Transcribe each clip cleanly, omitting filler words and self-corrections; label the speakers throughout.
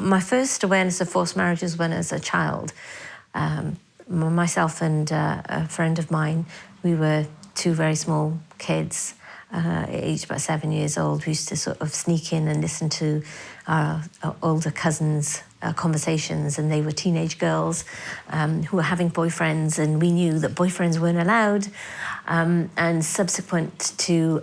Speaker 1: My first awareness of forced marriage was when I was a child. Myself and a friend of mine, we were two very small kids, aged about 7 years old. We used to sort of sneak in and listen to our older cousins' conversations, and they were teenage girls who were having boyfriends, and we knew that boyfriends weren't allowed. And subsequent to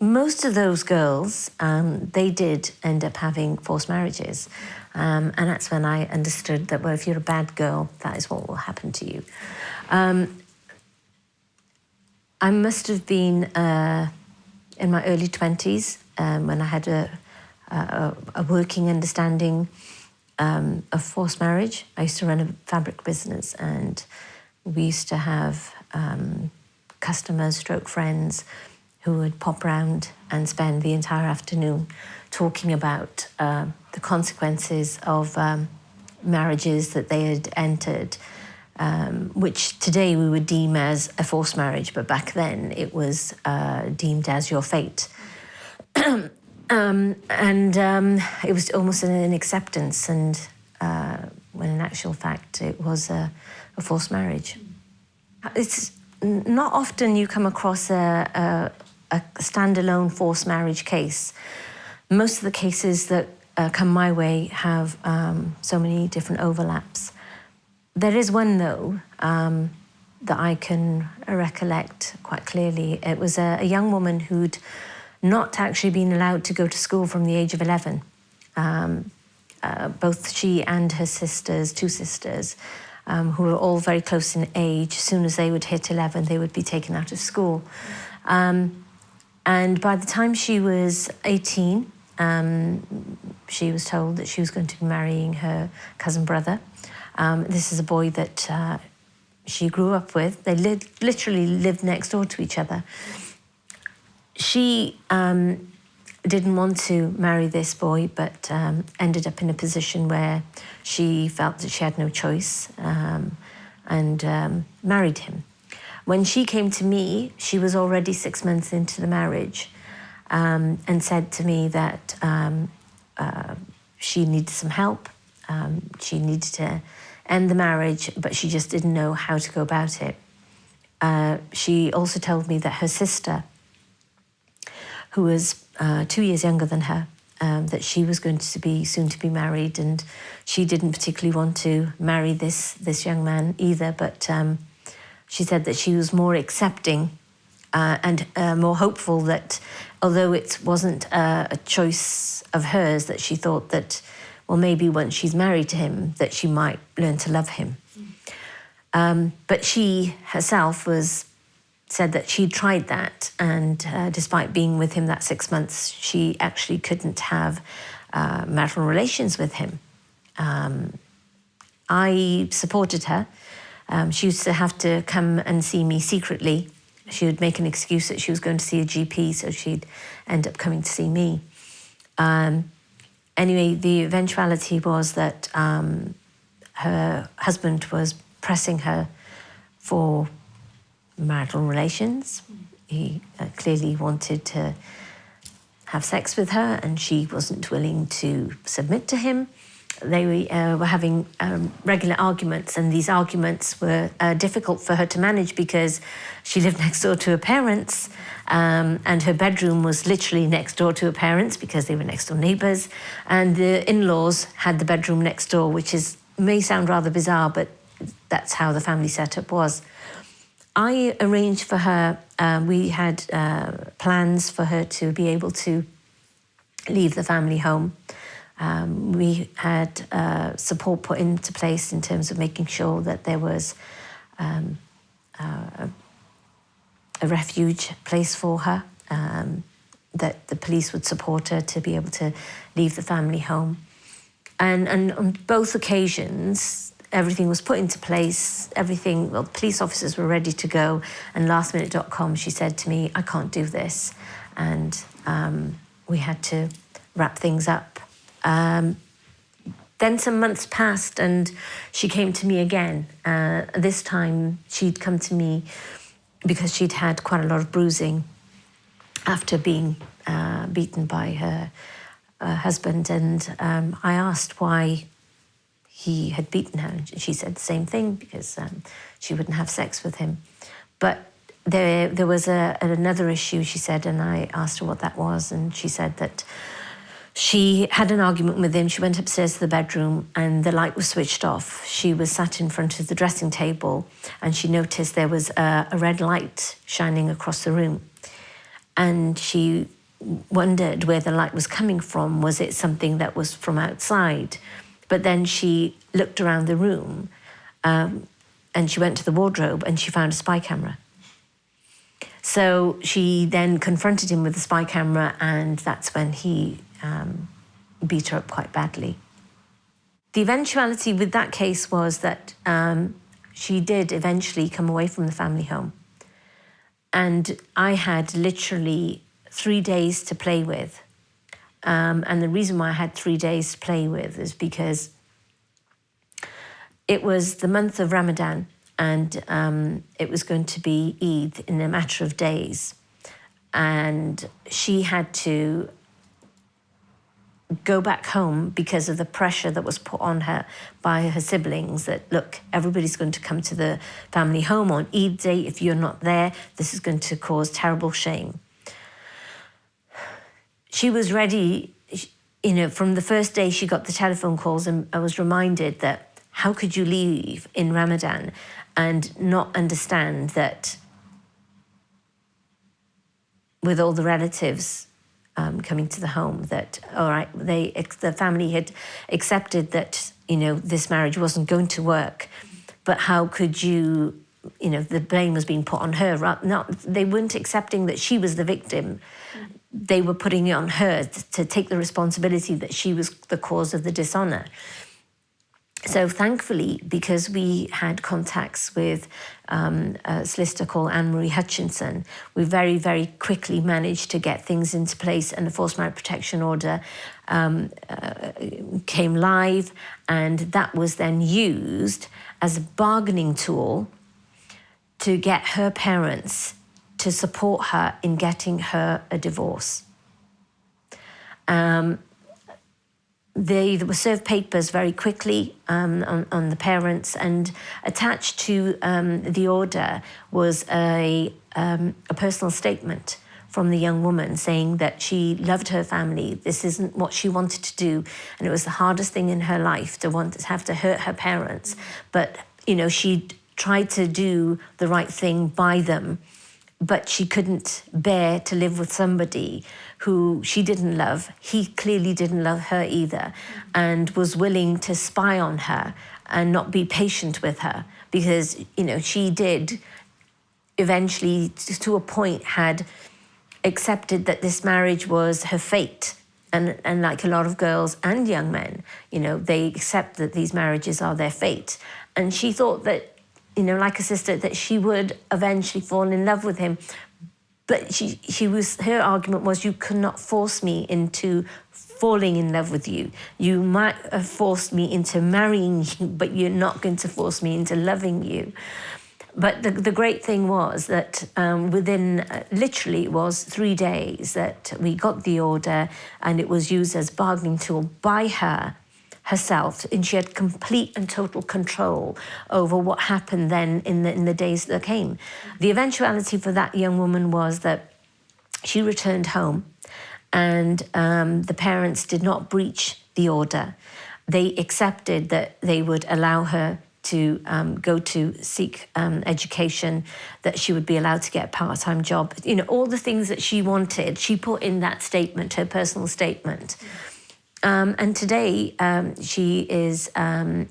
Speaker 1: most of those girls, they did end up having forced marriages. And that's when I understood that, well, if you're a bad girl, that is what will happen to you. I must have been in my early 20s when I had a working understanding of forced marriage. I used to run a fabric business, and we used to have customers, stroke friends, who would pop round and spend the entire afternoon talking about the consequences of marriages that they had entered, which today we would deem as a forced marriage, but back then it was deemed as your fate. It was almost an acceptance, and when in actual fact it was a forced marriage. It's not often you come across a standalone forced marriage case. Most of the cases that come my way have so many different overlaps. There is one, though, that I can recollect quite clearly. It was a young woman who'd not actually been allowed to go to school from the age of 11. Both she and her sisters, two sisters, who were all very close in age, as soon as they would hit 11, they would be taken out of school. And by the time she was 18, she was told that she was going to be marrying her cousin brother. This is a boy that she grew up with. They literally lived next door to each other. She didn't want to marry this boy, but ended up in a position where she felt that she had no choice, and married him. When she came to me, she was already 6 months into the marriage, and said to me that she needed some help. She needed to end the marriage, but she just didn't know how to go about it. She also told me that her sister, who was 2 years younger than her, that she was going to be soon to be married, and she didn't particularly want to marry this young man either, but she said that she was more accepting and more hopeful that, although it wasn't a choice of hers, that she thought that, well, maybe once she's married to him, that she might learn to love him. But she herself said that she'd tried that, and despite being with him that 6 months, she actually couldn't have marital relations with him. I supported her. She used to have to come and see me secretly. She would make an excuse that she was going to see a GP, so she'd end up coming to see me. Anyway, the eventuality was that her husband was pressing her for marital relations. He clearly wanted to have sex with her, and she wasn't willing to submit to him. They were having regular arguments, and these arguments were difficult for her to manage because she lived next door to her parents, and her bedroom was literally next door to her parents because they were next door neighbours, and the in-laws had the bedroom next door, which may sound rather bizarre, but that's how the family setup was. I arranged for her, we had plans for her to be able to leave the family home. We had support put into place in terms of making sure that there was a refuge place for her, that the police would support her to be able to leave the family home. And on both occasions, everything was put into place, well, police officers were ready to go, and lastminute.com, she said to me, I can't do this. And we had to wrap things up. Then some months passed, and she came to me again. This time she'd come to me because she'd had quite a lot of bruising after being beaten by her husband, and I asked why he had beaten her. And she said the same thing, because she wouldn't have sex with him. But there was another issue, she said, and I asked her what that was, and she said that she had an argument with him. She went upstairs to the bedroom and the light was switched off. She was sat in front of the dressing table and she noticed there was a red light shining across the room. And she wondered where the light was coming from. Was it something that was from outside? But then she looked around the room and she went to the wardrobe and she found a spy camera. So she then confronted him with the spy camera, and that's when he beat her up quite badly. The eventuality with that case was that she did eventually come away from the family home. And I had literally 3 days to play with. And the reason why I had 3 days to play with is because it was the month of Ramadan, and it was going to be Eid in a matter of days. And she had to go back home because of the pressure that was put on her by her siblings that, look, everybody's going to come to the family home on Eid day. If you're not there, this is going to cause terrible shame. She was ready, you know, from the first day she got the telephone calls, and I was reminded that how could you leave in Ramadan and not understand that with all the relatives coming to the home, that, all right, the family had accepted that, you know, this marriage wasn't going to work, but how could you, you know, the blame was being put on her. They weren't accepting that she was the victim. They were putting it on her to take the responsibility that she was the cause of the dishonour. So thankfully, because we had contacts with a solicitor called Anne-Marie Hutchinson, we very, very quickly managed to get things into place, and the forced marriage protection order came live, and that was then used as a bargaining tool to get her parents to support her in getting her a divorce. They were served papers very quickly on the parents, and attached to the order was a personal statement from the young woman saying that she loved her family. This isn't what she wanted to do, and it was the hardest thing in her life to have to hurt her parents. But, you know, she tried to do the right thing by them, but she couldn't bear to live with somebody who she didn't love. He clearly didn't love her either, and was willing to spy on her and not be patient with her, because, you know, she did eventually, to a point, had accepted that this marriage was her fate. And like a lot of girls and young men, you know, they accept that these marriages are their fate. And she thought that, you know, like a sister, that she would eventually fall in love with him. But her argument was, you could not force me into falling in love with you. You might have forced me into marrying you, but you're not going to force me into loving you. But the great thing was that within literally it was 3 days that we got the order, and it was used as bargaining tool by her herself, and she had complete and total control over what happened then in the days that came. The eventuality for that young woman was that she returned home, and the parents did not breach the order. They accepted that they would allow her to go to seek education, that she would be allowed to get a part-time job. You know, all the things that she wanted, she put in that statement, her personal statement. And today, she is a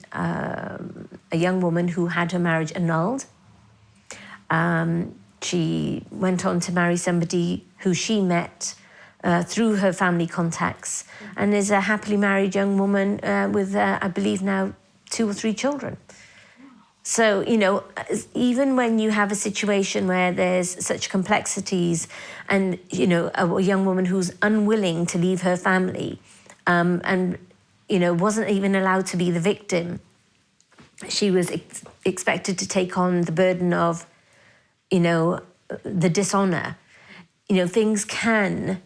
Speaker 1: young woman who had her marriage annulled. She went on to marry somebody who she met through her family contacts, and is a happily married young woman with, I believe now, 2 or 3 children. So, you know, even when you have a situation where there's such complexities and, you know, a young woman who's unwilling to leave her family, and, you know, wasn't even allowed to be the victim. She was expected to take on the burden of, you know, the dishonour. You know, things can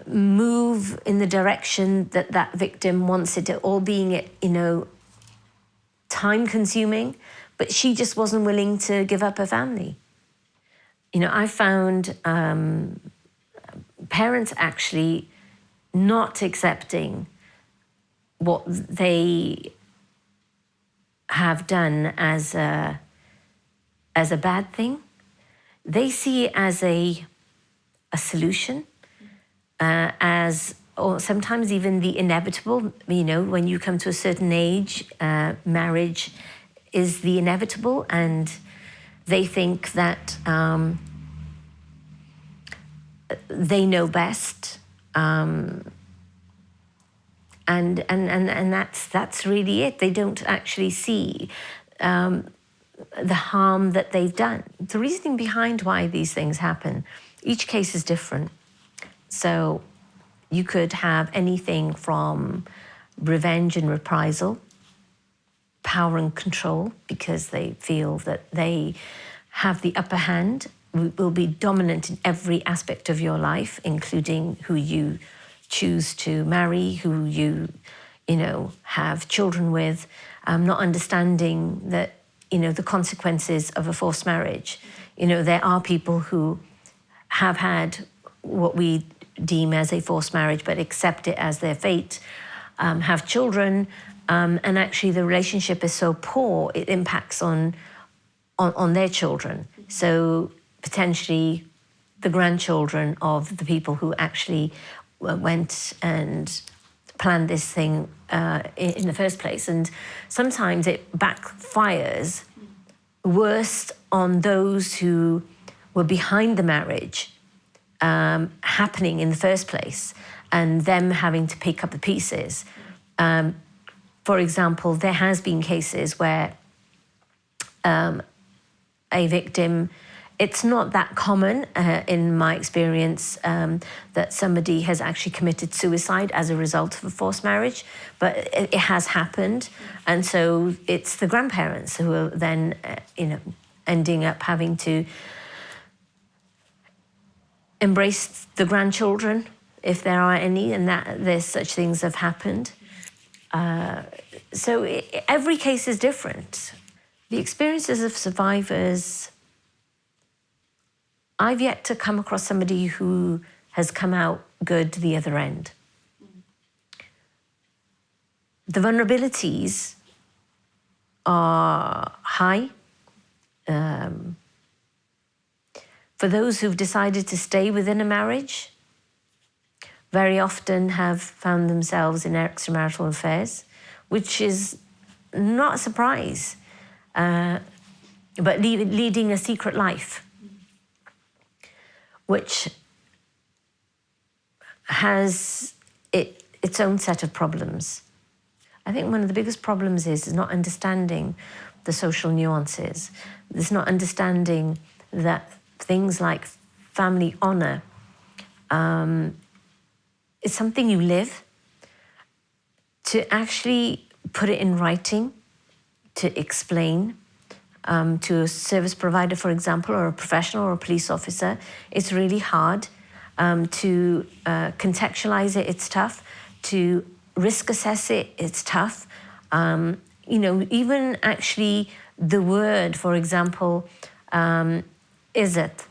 Speaker 1: move in the direction that that victim wants it to, all being, you know, time-consuming, but she just wasn't willing to give up her family. You know, I found parents actually not accepting what they have done as a bad thing. They see it as a solution, or sometimes even the inevitable. You know, when you come to a certain age, marriage is the inevitable, and they think that they know best, and that's really it. They don't actually see the harm that they've done. The reasoning behind why these things happen, each case is different. So you could have anything from revenge and reprisal, power and control, because they feel that they have the upper hand, will be dominant in every aspect of your life, including who you choose to marry, who you know, have children with, not understanding that, you know, the consequences of a forced marriage. You know, there are people who have had what we deem as a forced marriage, but accept it as their fate, have children, and actually the relationship is so poor, it impacts on their children. So potentially the grandchildren of the people who actually went and planned this thing in the first place. And sometimes it backfires worst on those who were behind the marriage happening in the first place, and them having to pick up the pieces. For example, there has been cases where a victim, it's not that common in my experience that somebody has actually committed suicide as a result of a forced marriage, but it has happened. And so it's the grandparents who are then, you know, ending up having to embrace the grandchildren, if there are any, and that there's such things have happened. So every case is different. The experiences of survivors, I've yet to come across somebody who has come out good the other end. The vulnerabilities are high. For those who've decided to stay within a marriage, very often have found themselves in extramarital affairs, which is not a surprise, but leading a secret life, which has its own set of problems. I think one of the biggest problems is not understanding the social nuances. There's not understanding that things like family honour is something you live. To actually put it in writing, to explain to a service provider, for example, or a professional or a police officer, it's really hard. To contextualise it, it's tough. To risk assess it, it's tough. You know, even actually the word, for example, is it?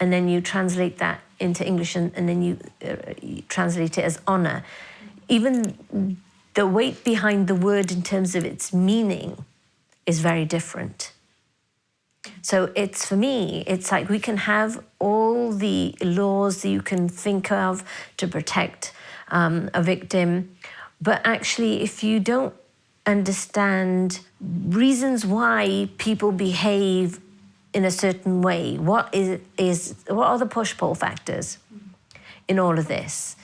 Speaker 1: And then you translate that into English, and then you translate it as honour. Even the weight behind the word in terms of its meaning is very different. So it's, for me, it's like we can have all the laws that you can think of to protect a victim, but actually if you don't understand reasons why people behave in a certain way, what are the push-pull factors in all of this?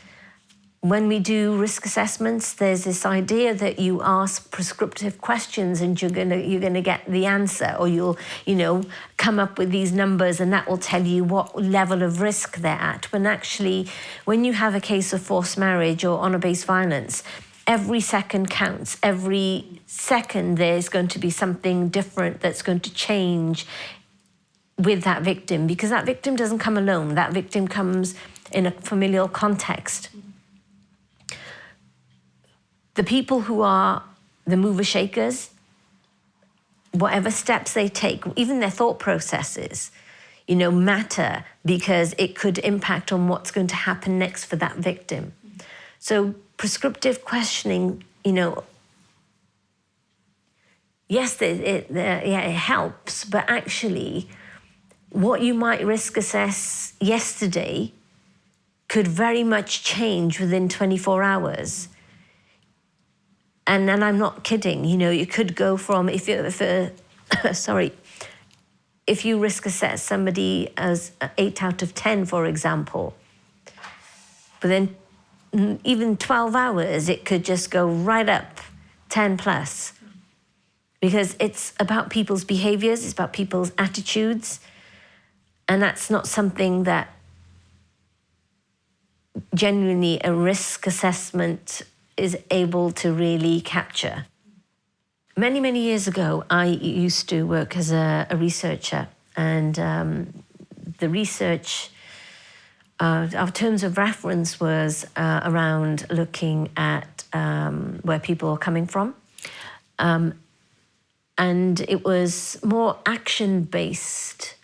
Speaker 1: When we do risk assessments, there's this idea that you ask prescriptive questions and you're gonna get the answer, or you'll, you know, come up with these numbers and that will tell you what level of risk they're at. When actually, when you have a case of forced marriage or honour-based violence, every second counts. Every second there's going to be something different that's going to change with that victim, because that victim doesn't come alone. That victim comes in a familial context. The people who are the mover shakers, whatever steps they take, even their thought processes, matter, because it could impact on what's going to happen next for that victim. So prescriptive questioning, yes, it helps, but actually what you might risk assess yesterday could very much change within 24 hours. And I'm not kidding, you could go from, if you risk assess somebody as 8 out of 10, for example, but then even 12 hours, it could just go right up 10 plus. Because it's about people's behaviors, it's about people's attitudes, and that's not something that genuinely a risk assessment is able to really capture. Many, many years ago, I used to work as a researcher, and the research, our terms of reference was around looking at where people are coming from. And it was more action-based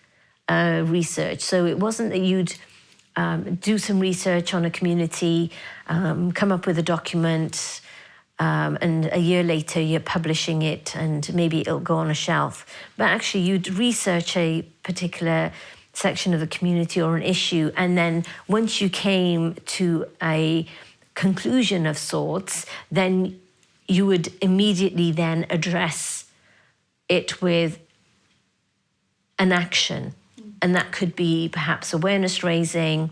Speaker 1: research. So it wasn't that you'd do some research on a community, come up with a document, and a year later you're publishing it and maybe it'll go on a shelf. But actually you'd research a particular section of the community or an issue, and then once you came to a conclusion of sorts, then you would immediately then address it with an action. And that could be perhaps awareness raising,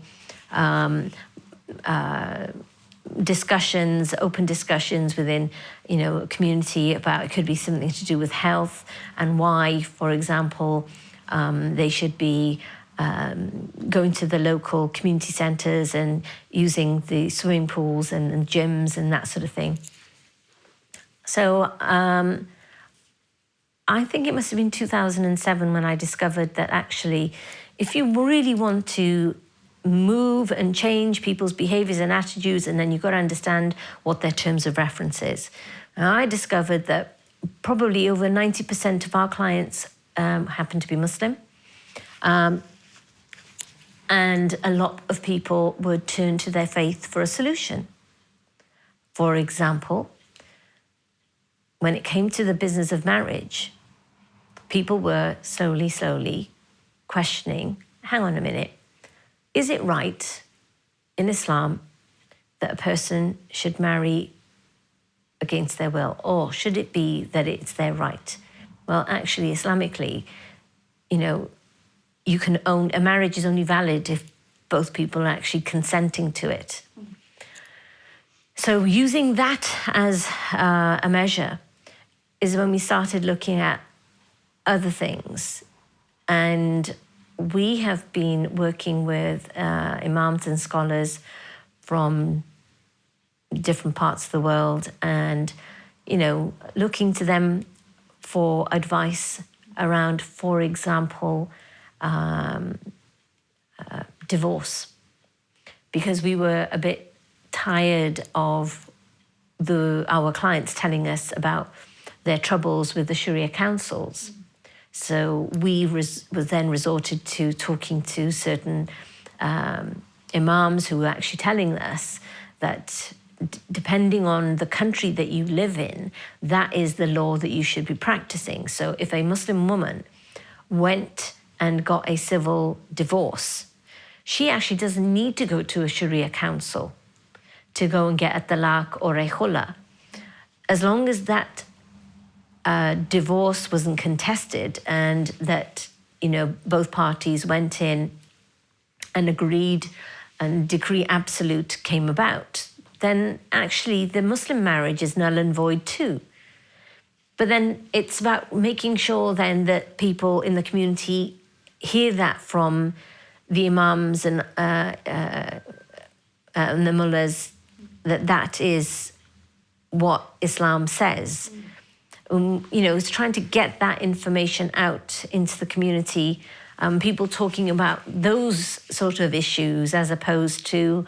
Speaker 1: discussions, open discussions within, a community about, it could be something to do with health and why, for example, they should be going to the local community centres and using the swimming pools and gyms and that sort of thing. So I think it must have been 2007 when I discovered that actually, if you really want to move and change people's behaviours and attitudes, and then you've got to understand what their terms of reference is. And I discovered that probably over 90% of our clients happen to be Muslim. And a lot of people would turn to their faith for a solution. For example, when it came to the business of marriage, people were slowly questioning, hang on a minute, is it right in Islam that a person should marry against their will, or should it be that it's their right? Well, actually, Islamically, you can own, a marriage is only valid if both people are actually consenting to it. So using that as a measure is when we started looking at other things. And we have been working with imams and scholars from different parts of the world and, looking to them for advice around, for example, divorce. Because we were a bit tired of our clients telling us about their troubles with the Sharia councils. So we was then resorted to talking to certain imams who were actually telling us that depending on the country that you live in, that is the law that you should be practicing. So if a Muslim woman went and got a civil divorce, she actually doesn't need to go to a Sharia council to go and get a talaq or a khula. As long as that divorce wasn't contested and that, both parties went in and agreed and decree absolute came about, then actually the Muslim marriage is null and void too. But then it's about making sure then that people in the community hear that from the imams and the mullahs, that is what Islam says. It's trying to get that information out into the community people talking about those sort of issues as opposed to,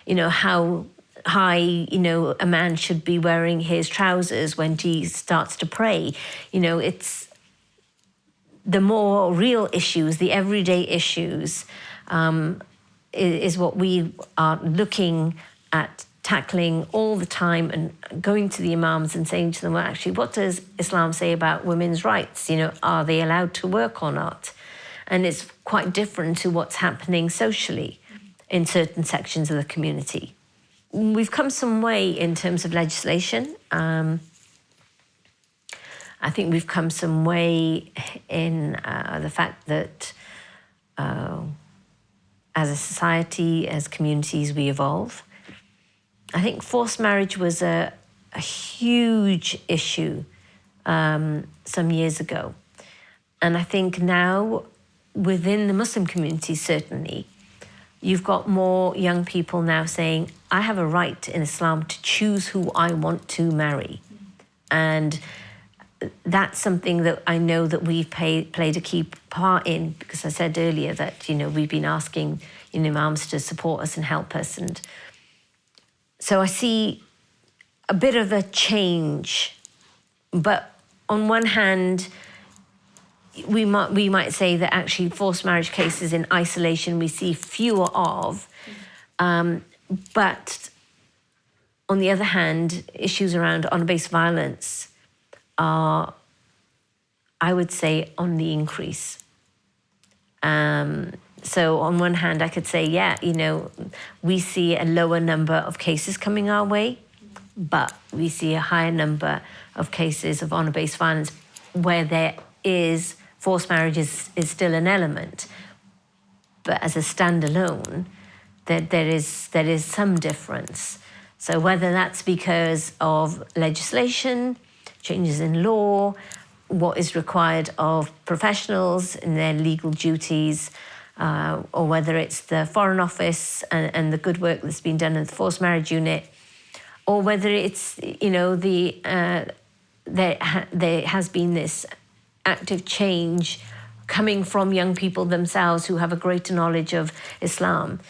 Speaker 1: how high, a man should be wearing his trousers when he starts to pray. It's the more real issues, the everyday issues, is what we are looking at tackling all the time, and going to the imams and saying to them, well, actually, what does Islam say about women's rights? Are they allowed to work or not? And it's quite different to what's happening socially in certain sections of the community. We've come some way in terms of legislation. I think we've come some way in the fact that as a society, as communities, we evolve. I think forced marriage was a huge issue some years ago. And I think now, within the Muslim community, certainly, you've got more young people now saying, I have a right in Islam to choose who I want to marry. And that's something that I know that we've played a key part in, because I said earlier that, we've been asking imams to support us and help us. And so I see a bit of a change. But on one hand, we might say that actually forced marriage cases in isolation we see fewer of. But on the other hand, issues around honor-based violence are, I would say, on the increase. So on one hand, I could say, yeah, we see a lower number of cases coming our way, but we see a higher number of cases of honor-based violence where there is forced marriage is still an element. But as a standalone, there is some difference. So whether that's because of legislation, changes in law, what is required of professionals in their legal duties, or whether it's the Foreign Office and the good work that's been done in the forced marriage unit, or whether it's, there has been this active change coming from young people themselves who have a greater knowledge of Islam.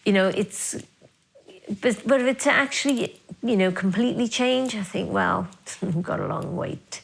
Speaker 1: But if it's actually, completely change, I think, well, we've got a long wait.